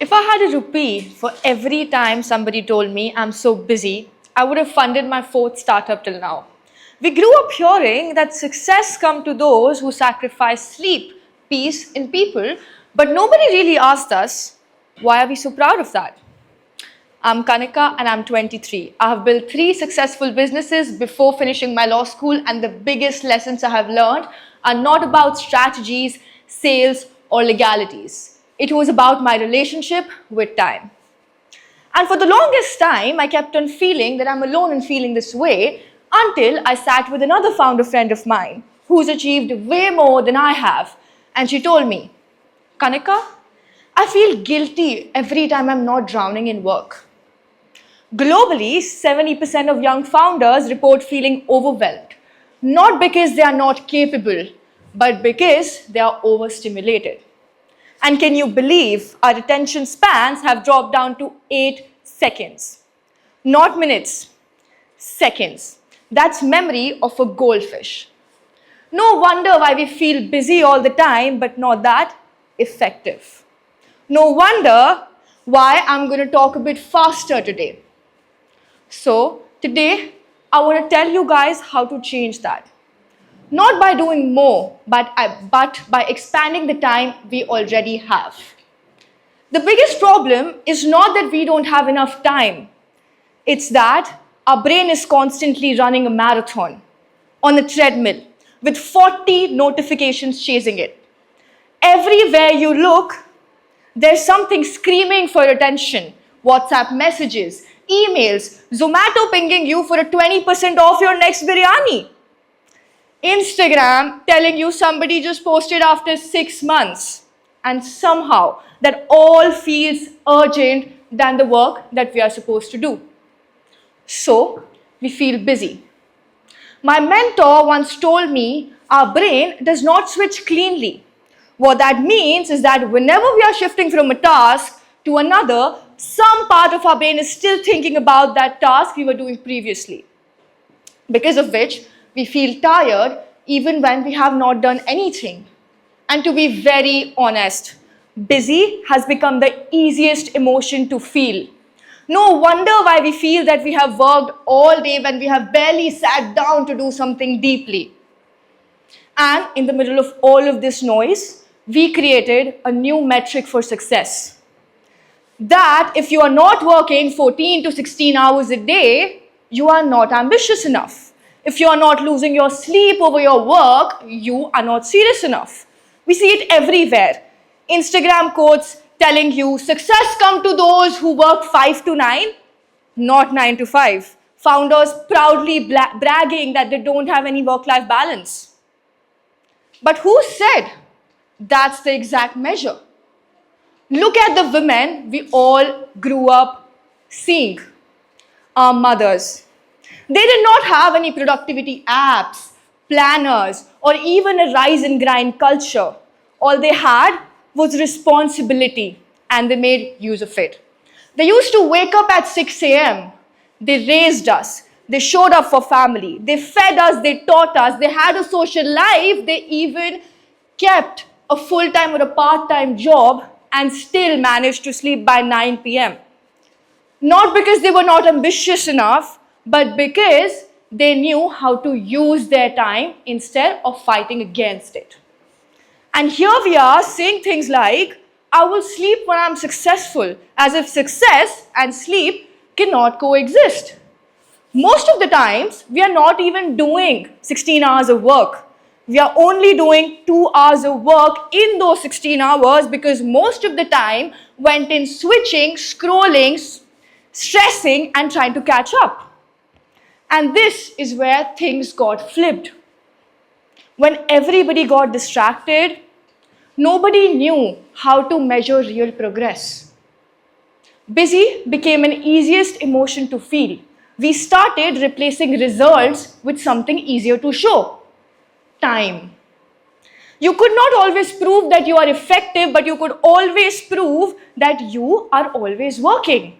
If I had a rupee for every time somebody told me I'm so busy, I would have funded my fourth startup till now. We grew up hearing that success comes to those who sacrifice sleep, peace in people, but nobody really asked us, why are we so proud of that? I'm Kanika and I'm 23. I have built 3 successful businesses before finishing my law school, and the biggest lessons I have learned are not about strategies, sales, or legalities. It was about my relationship with time. And for the longest time, I kept on feeling that I'm alone in feeling this way until I sat with another founder friend of mine who's achieved way more than I have. And she told me, Kanika, I feel guilty every time I'm not drowning in work. Globally, 70% of young founders report feeling overwhelmed, not because they are not capable, but because they are overstimulated. And can you believe our attention spans have dropped down to 8 seconds? Not minutes, seconds. That's memory of a goldfish. No wonder why we feel busy all the time, but not that effective. No wonder why I'm going to talk a bit faster today. So today, I want to tell you guys how to change that. Not by doing more, but by expanding the time we already have. The biggest problem is not that we don't have enough time. It's that our brain is constantly running a marathon on a treadmill with 40 notifications chasing it. Everywhere you look, there's something screaming for attention. WhatsApp messages, emails, Zomato pinging you for a 20% off your next biryani. Instagram telling you somebody just posted after 6 months. And somehow that all feels urgent than the work that we are supposed to do. So we feel busy. My mentor once told me our brain does not switch cleanly. What that means is that whenever we are shifting from a task to another, some part of our brain is still thinking about that task we were doing previously. Because of which, we feel tired even when we have not done anything. And to be very honest, busy has become the easiest emotion to feel. No wonder why we feel that we have worked all day when we have barely sat down to do something deeply. And in the middle of all of this noise, we created a new metric for success. That if you are not working 14 to 16 hours a day, you are not ambitious enough. If you are not losing your sleep over your work, you are not serious enough. We see it everywhere. Instagram quotes telling you success comes to those who work 5 to 9, not 9 to 5. Founders proudly bragging that they don't have any work-life balance. But who said that's the exact measure? Look at the women we all grew up seeing. Our mothers. They did not have any productivity apps, planners, or even a rise and grind culture. All they had was responsibility, and they made use of it. They used to wake up at 6 a.m. They raised us. They showed up for family. They fed us. They taught us. They had a social life. They even kept a full-time or a part-time job and still managed to sleep by 9 p.m. Not because they were not ambitious enough, but because they knew how to use their time instead of fighting against it. And here we are saying things like, I will sleep when I'm successful, as if success and sleep cannot coexist. Most of the times, we are not even doing 16 hours of work. We are only doing 2 hours of work in those 16 hours because most of the time went in switching, scrolling, stressing, and trying to catch up. And this is where things got flipped. When everybody got distracted, nobody knew how to measure real progress. Busy became an easiest emotion to feel. We started replacing results with something easier to show. Time. You could not always prove that you are effective, but you could always prove that you are always working.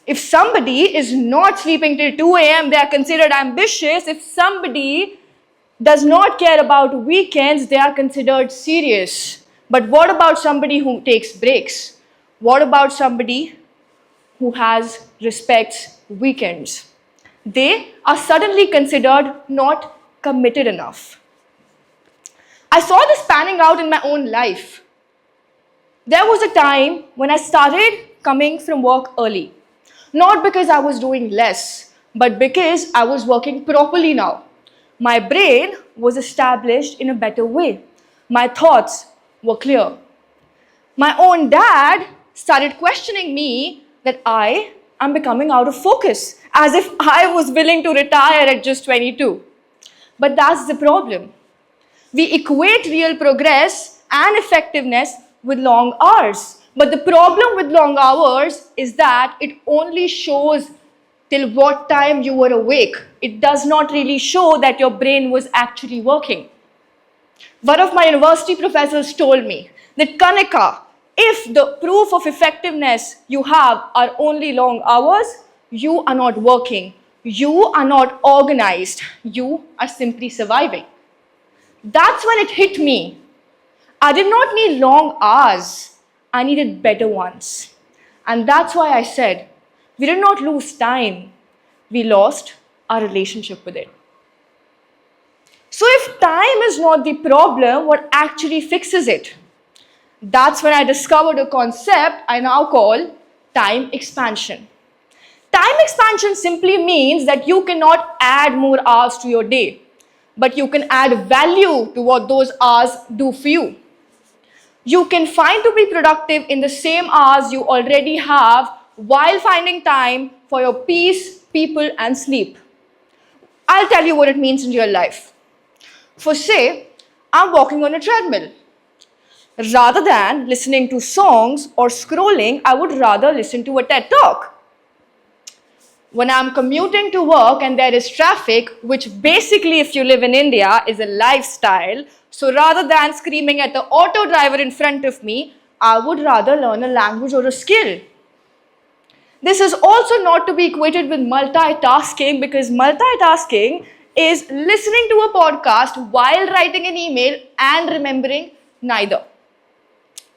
If somebody is not sleeping till 2 a.m., they are considered ambitious. If somebody does not care about weekends, they are considered serious. But what about somebody who takes breaks? What about somebody who respects weekends? They are suddenly considered not committed enough. I saw this panning out in my own life. There was a time when I started coming from work early. Not because I was doing less, but because I was working properly now. My brain was established in a better way. My thoughts were clear. My own dad started questioning me that I am becoming out of focus, as if I was willing to retire at just 22. But that's the problem. We equate real progress and effectiveness with long hours. But the problem with long hours is that it only shows till what time you were awake. It does not really show that your brain was actually working. One of my university professors told me that, Kanika, if the proof of effectiveness you have are only long hours, you are not working. You are not organized. You are simply surviving. That's when it hit me. I did not need long hours. I needed better ones. And that's why I said, we did not lose time. We lost our relationship with it. So if time is not the problem, what actually fixes it? That's when I discovered a concept I now call time expansion. Time expansion simply means that you cannot add more hours to your day, but you can add value to what those hours do for you. You can find to be productive in the same hours you already have while finding time for your peace, people, and sleep. I'll tell you what it means in real life. For say, I'm walking on a treadmill. Rather than listening to songs or scrolling, I would rather listen to a TED Talk. When I'm commuting to work and there is traffic, which basically, if you live in India, is a lifestyle, so rather than screaming at the auto driver in front of me, I would rather learn a language or a skill. This is also not to be equated with multitasking, because multitasking is listening to a podcast while writing an email and remembering neither.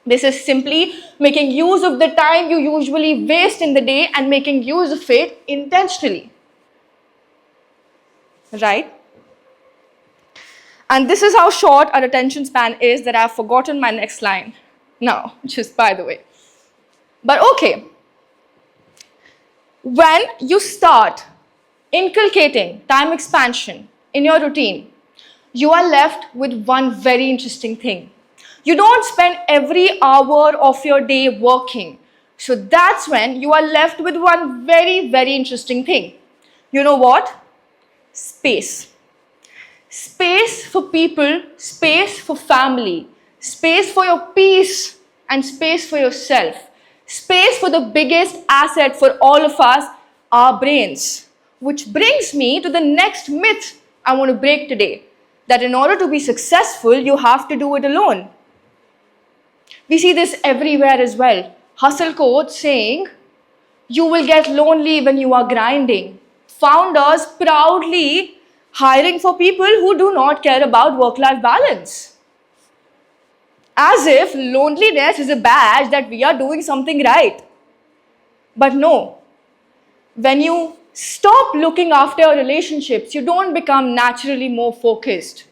This is simply making use of the time you usually waste in the day and making use of it intentionally. Right? And this is how short our attention span is that I've forgotten my next line now, just by the way. But okay. When you start inculcating time expansion in your routine, you are left with one very interesting thing. You don't spend every hour of your day working. So that's when you are left with one very, very interesting thing. You know what? Space. Space for people, space for family, space for your peace, and space for yourself. Space for the biggest asset for all of us, our brains. Which brings me to the next myth I want to break today. That in order to be successful, you have to do it alone. We see this everywhere as well. Hustle quotes saying, you will get lonely when you are grinding. Founders proudly hiring for people who do not care about work-life balance. As if loneliness is a badge that we are doing something right. But no. When you stop looking after your relationships, you don't become naturally more focused.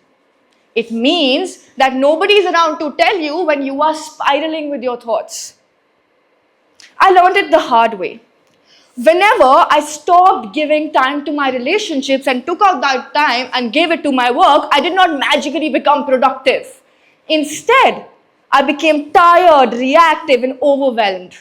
It means that nobody is around to tell you when you are spiraling with your thoughts. I learned it the hard way. Whenever I stopped giving time to my relationships and took out that time and gave it to my work, I did not magically become productive. Instead, I became tired, reactive, and overwhelmed.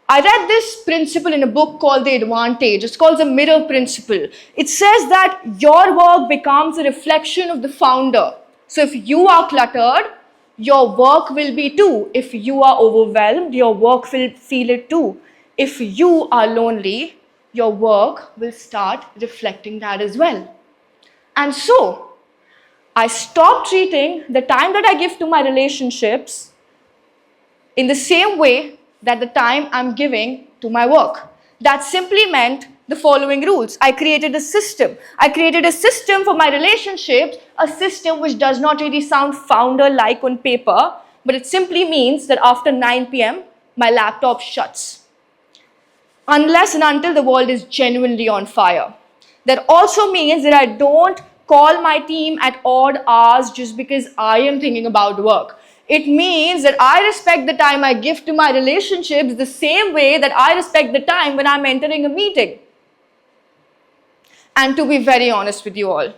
I read this principle in a book called The Advantage. It's called the mirror principle. It says that your work becomes a reflection of the founder. So if you are cluttered, your work will be too. If you are overwhelmed, your work will feel it too. If you are lonely, your work will start reflecting that as well. And so, I stopped treating the time that I give to my relationships in the same way that the time I'm giving to my work. That simply meant the following rules. I created a system. I created a system for my relationships, a system which does not really sound founder-like on paper, but it simply means that after 9 p.m., my laptop shuts. Unless and until the world is genuinely on fire. That also means that I don't call my team at odd hours just because I am thinking about work. It means that I respect the time I give to my relationships the same way that I respect the time when I'm entering a meeting. And to be very honest with you all,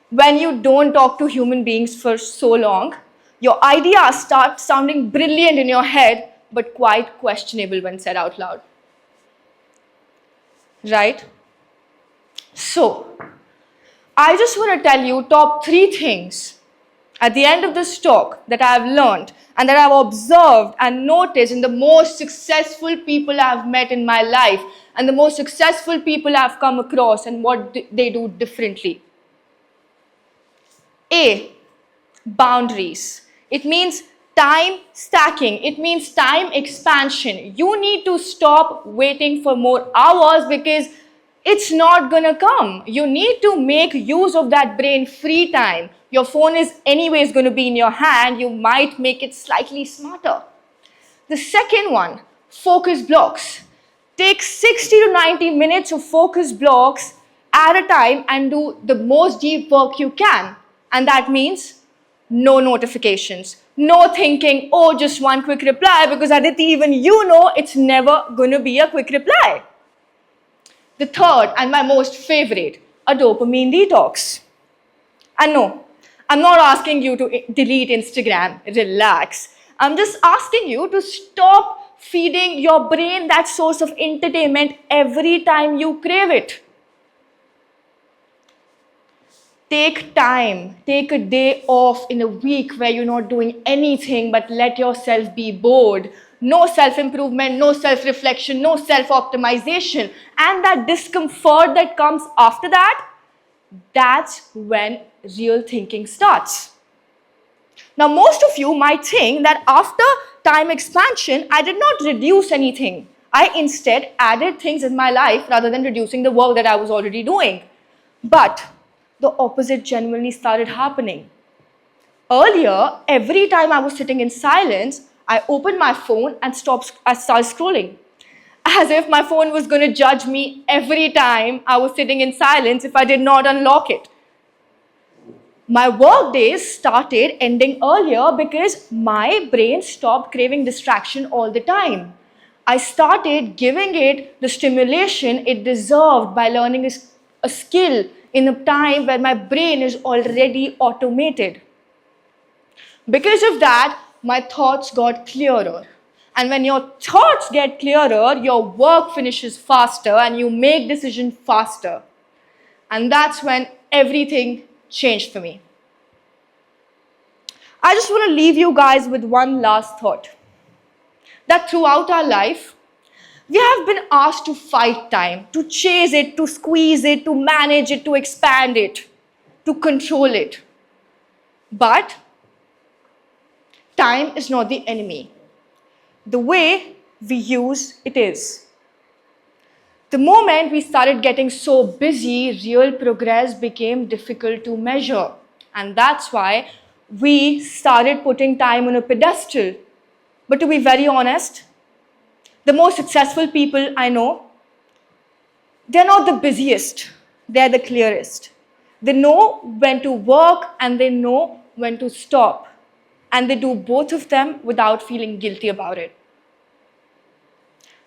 when you don't talk to human beings for so long, your ideas start sounding brilliant in your head, but quite questionable when said out loud. Right? So, I just want to tell you top 3 things at the end of this talk that I've learned and that I've observed and noticed in the most successful people I've met in my life and the most successful people I've come across and what they do differently. A, boundaries. It means time stacking. It means time expansion. You need to stop waiting for more hours because it's not gonna come. You need to make use of that brain free time. Your phone is anyways gonna be in your hand. You might make it slightly smarter. The second one, focus blocks. Take 60 to 90 minutes of focus blocks at a time and do the most deep work you can. And that means no notifications, no thinking, oh, just one quick reply, because Aditi, even you know it's never going to be a quick reply. The third and my most favorite, a dopamine detox. And no, I'm not asking you to delete Instagram, relax. I'm just asking you to stop feeding your brain that source of entertainment every time you crave it. Take time, take a day off in a week where you're not doing anything but let yourself be bored. No self-improvement, no self-reflection, no self-optimization. And that discomfort that comes after that, that's when real thinking starts. Now, most of you might think that after time expansion, I did not reduce anything. I instead added things in my life rather than reducing the work that I was already doing. But the opposite genuinely started happening. Earlier, every time I was sitting in silence, I opened my phone and started scrolling. As if my phone was going to judge me every time I was sitting in silence if I did not unlock it. My work days started ending earlier because my brain stopped craving distraction all the time. I started giving it the stimulation it deserved by learning a skill in a time where my brain is already automated. Because of that, my thoughts got clearer. And when your thoughts get clearer, your work finishes faster and you make decisions faster. And that's when everything changed for me. I just want to leave you guys with one last thought. That throughout our life, we have been asked to fight time, to chase it, to squeeze it, to manage it, to expand it, to control it. But time is not the enemy. The way we use it is. The moment we started getting so busy, real progress became difficult to measure. And that's why we started putting time on a pedestal. But to be very honest, the most successful people I know, they're not the busiest, they're the clearest. They know when to work and they know when to stop. And they do both of them without feeling guilty about it.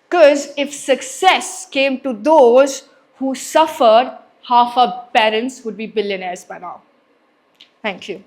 Because if success came to those who suffered, half our parents would be billionaires by now. Thank you.